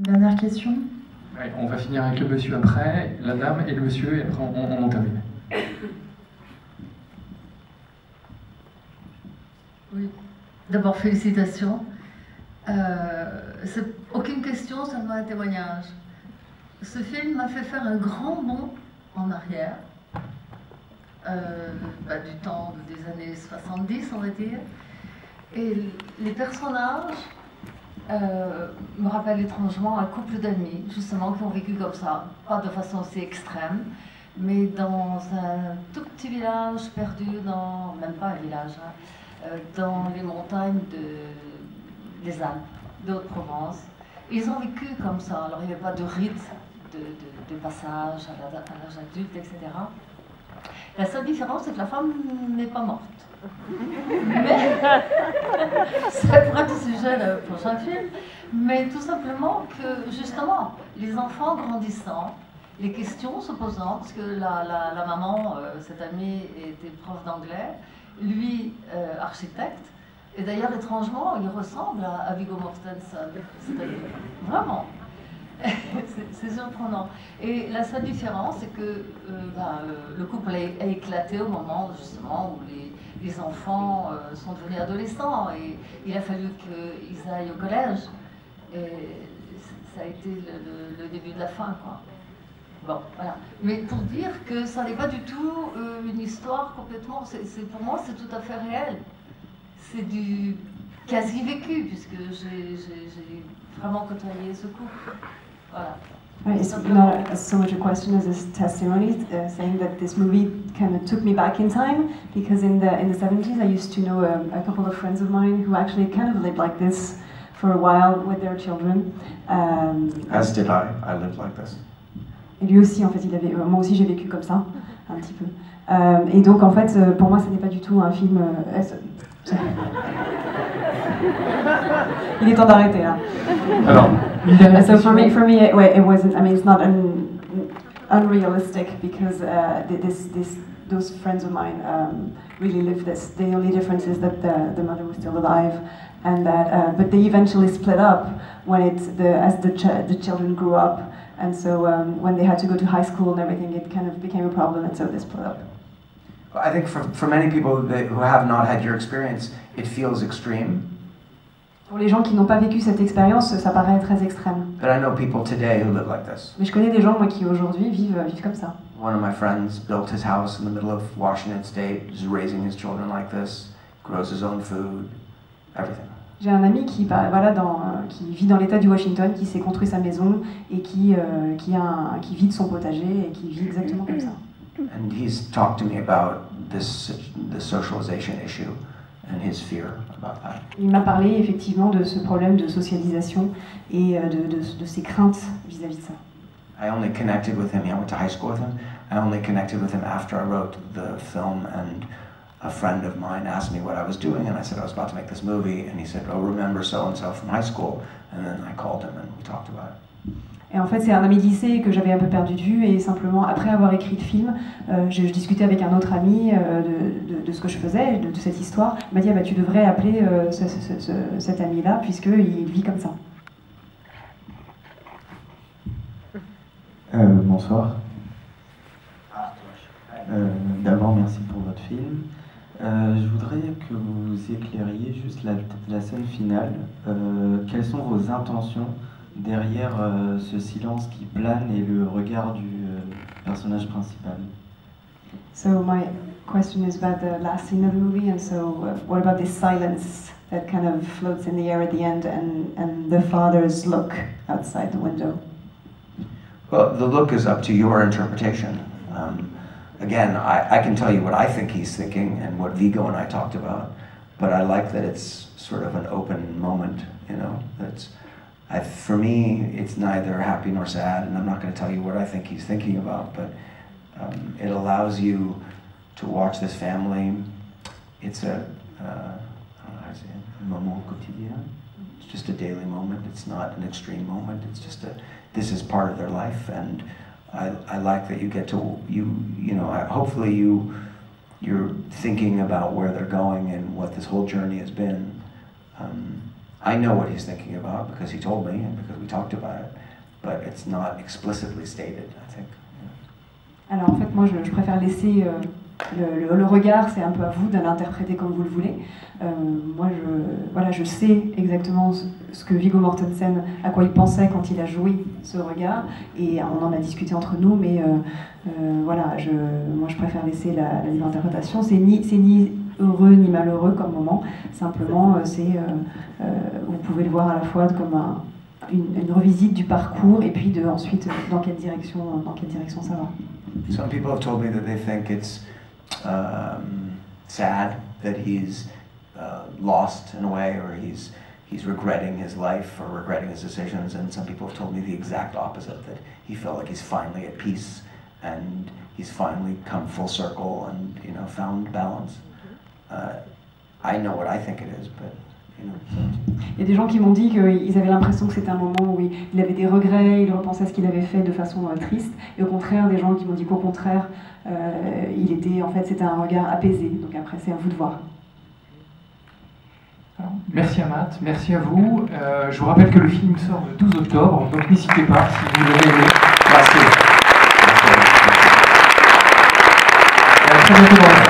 Dernière question. Ouais, on va finir avec le monsieur après, la dame et le monsieur, et après on termine. Oui. D'abord, félicitations. C'est aucune question, seulement un témoignage. Ce film m'a fait faire un grand bond en arrière, du temps des années 70, on va dire. Et les personnages me rappellent étrangement un couple d'amis, justement, qui ont vécu comme ça, pas de façon aussi extrême, mais dans un tout petit village perdu dans, même pas un village, dans les montagnes des Alpes, de Haute-Provence. Ils ont vécu comme ça, alors il n'y avait pas de rite de passage à l'âge adulte, etc. La seule différence, c'est que la femme n'est pas morte. Mais, ça pourrait être le sujet du prochain film, mais tout simplement que, justement, les enfants grandissant, les questions se posant, parce que la maman, cette amie, était prof d'anglais, lui, architecte, et d'ailleurs, étrangement, il ressemble à Viggo Mortensen, vraiment. C'est surprenant. Et la seule différence, c'est que le couple a éclaté au moment, justement, où les enfants sont devenus adolescents, et il a fallu qu'ils aillent au collège, et ça a été le début de la fin, quoi. Bon, voilà. Mais pour dire que ça n'est pas du tout une histoire complètement... pour moi, c'est tout à fait réel. C'est du quasi vécu, puisque j'ai vraiment côtoyé ce couple. Voilà. It's not so much a question as a testimony, saying that this movie kind of took me back in time, because in the 70s I used to know a couple of friends of mine who actually kind of lived like this for a while with their children. As did I. I lived like this. Et lui aussi, en fait, moi aussi j'ai vécu comme ça, un petit peu. Et donc en fait, pour moi, ce n'est pas du tout un film... Il est temps d'arrêter là. Alors, so for me, it wasn't. I mean, it's not unrealistic, because those friends of mine really lived this. The only difference is that the mother was still alive, and that but they eventually split up when as the children grew up, and so when they had to go to high school and everything, it kind of became a problem, and so they split up. I think for many people who have not had your experience, it feels extreme. Pour les gens qui n'ont pas vécu cette expérience, ça paraît très extrême. But I know people today who live like this. Mais je connais des gens, moi, qui aujourd'hui vivent comme ça. One of my friends built his house in the middle of Washington State, is raising his children like this, grows his own food, everything. J'ai un ami qui vit dans l'état du Washington, qui s'est construit sa maison et qui vit de son potager et qui vit exactement comme ça. And he's talked to me about the socialization issue and his fear about that. Il m'a parlé effectivement de ce problème de socialisation et de ses craintes vis-à-vis de ça. I only connected with him, I went to high school with him, I only connected with him after I wrote the film, and a friend of mine asked me what I was doing, and I said I was about to make this movie, and he said, oh, remember so-and-so from high school, and then I called him and we talked about it. Et en fait, c'est un ami de lycée que j'avais un peu perdu de vue, et simplement, après avoir écrit le film, je discutais avec un autre ami de ce que je faisais, de cette histoire. Il m'a dit, ah, bah, tu devrais appeler cet ami-là, puisqu'il vit comme ça. Bonsoir. D'abord, merci pour votre film. Je voudrais que vous éclairiez juste la scène finale. Quelles sont vos intentions derrière ce silence qui plane et le regard du personnage principal? So my question is about the last scene of the movie, and so what about this silence that kind of floats in the air at the end, and the father's look outside the window? Well, the look is up to your interpretation. Again, I can tell you what I think he's thinking and what Viggo and I talked about, but I like that it's sort of an open moment, you know. For me, it's neither happy nor sad, and I'm not going to tell you what I think he's thinking about, but it allows you to watch this family. It's I don't know how to say it, moment quotidien. It's just a daily moment. It's not an extreme moment. It's just this is part of their life, and I like that you get to, you know, hopefully you're thinking about where they're going and what this whole journey has been. I know what he's thinking about because he told me and because we talked about it, but it's not explicitly stated, I think. Alors en fait, moi je préfère laisser le regard, c'est un peu à vous de l'interpréter comme vous le voulez. Moi je sais exactement ce que Viggo Mortensen, à quoi il pensait quand il a joué ce regard, et on en a discuté entre nous, mais voilà, moi je préfère laisser la libre interprétation. C'est ni heureux ni malheureux comme moment, simplement vous pouvez le voir à la fois comme une revisite du parcours et puis ensuite dans quelle direction ça va. Some people have told me that they think it's sad that he's lost in a way, or he's regretting his life or regretting his decisions, and some people have told me the exact opposite, that he felt like he's finally at peace and he's finally come full circle and, you know, found balance. I know what I think it is, but you know. Il y a des gens qui m'ont dit qu'ils avaient l'impression que c'était un moment où il avait des regrets, il repensait à ce qu'il avait fait de façon triste, et au contraire, des gens qui m'ont dit qu'au contraire, c'était un regard apaisé. Donc après, c'est à vous de voir. Alors, merci à Matt, merci à vous. Je vous rappelle que le film sort le 12 octobre, donc n'hésitez pas si vous l'avez aimé. Merci. Et à très bientôt dans la